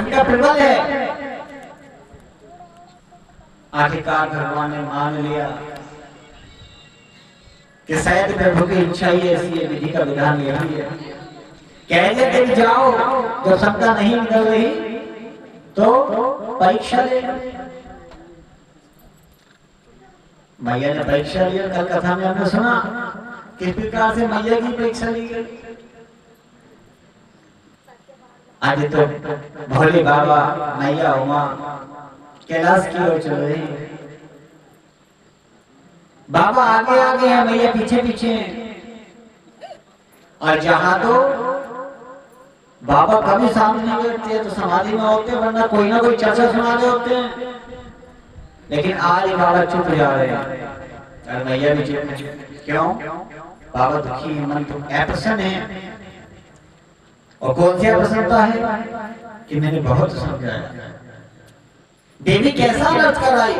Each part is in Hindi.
शंका प्रबल है। आखिरकार भगवान ने मान लिया कि शायद प्रभु की इच्छा ही ऐसी है, विधि का विधान यही है। कहने देख जाओ, जब शंका नहीं निकल रही तो परीक्षा ले। मैया ने परीक्षा लिया। कल कथा में हमने सुना किस प्रकार से मैया की परीक्षा ली गई। आज तो भोले बाबा मैया उमा कैलाश की ओर चल रही है। बाबा आगे आगे है, मैया पीछे पीछे है। और जहां तो बाबा कभी सामने नहीं बैठते, तो समाधि में होते, वरना कोई ना कोई चर्चा सुना रहे होते हैं। लेकिन आज बाबा चुप जा रहे हैं और मैया भी चुप। क्यों? बाबा दुखी है, मन तो अप्रसन्न है। और कौन सी अप्रसन्नता है कि मैंने बहुत समझाया, देवी कैसा व्रत कराई,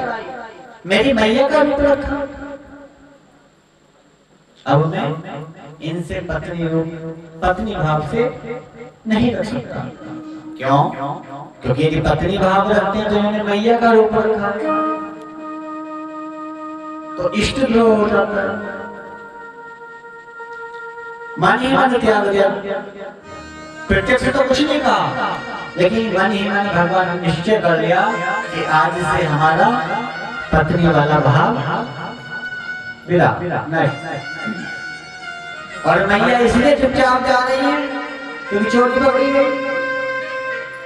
मेरी मैया का रूप रखा, अब मैं इनसे पत्नी भाव से नहीं रख सकता। क्यों? क्योंकि यदि पत्नी भाव रखते हैं तो इन्होंने मैया का रूप रखा, तो इष्ट द्रोह हो जाता है। मन ही मन त्याग दिया। प्रत्यक्ष तो कुछ नहीं कहा, लेकिन मन ही मन भगवान ने निश्चय कर लिया कि आज से हमारा पत्नी वाला भाव विदा नहीं। और मैया इसलिए चुपचाप जा रही है क्योंकि चोट पकड़ी गई,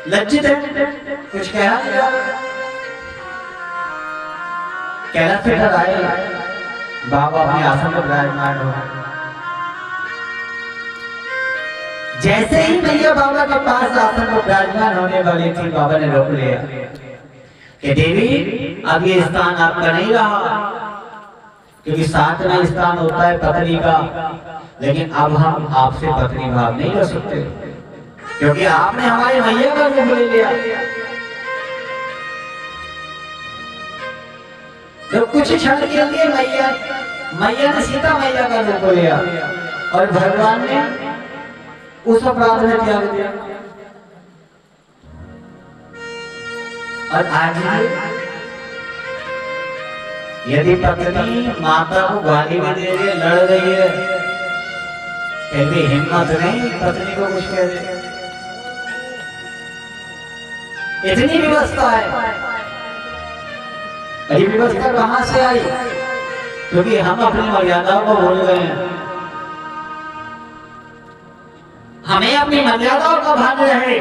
लज्जित है, कुछ कहना नहीं जा रहा। कैलाश से घर आए, बाबा अपने आसन पर विराजमान हो। जैसे ही मैया बाबा के पास आसन पर विराजमान होने वाली थी, बाबा ने रोक लिया कि देवी अब ये स्थान आपका नहीं रहा, क्योंकि सातवां स्थान होता है पत्नी का। लेकिन अब हम आपसे पत्नी भाव नहीं कर सकते, क्योंकि आपने हमारी मैया का रूप ले लिया। जब कुछ क्षण के लिए मैया ने सीता मैया का रूप लिया और भगवान ने उस अपराध में त्याग दिया। और आज यदि पत्नी माता को गाली भी दे रही है, लड़ रही है, फिर भी हिम्मत नहीं पत्नी को कुछ कह दे। इतनी व्यवस्था है। ये व्यवस्था कहां से आई? क्योंकि हम अपनी मर्यादाओं को भूल गए हैं। हमें अपनी मर्यादाओं का भान रहे,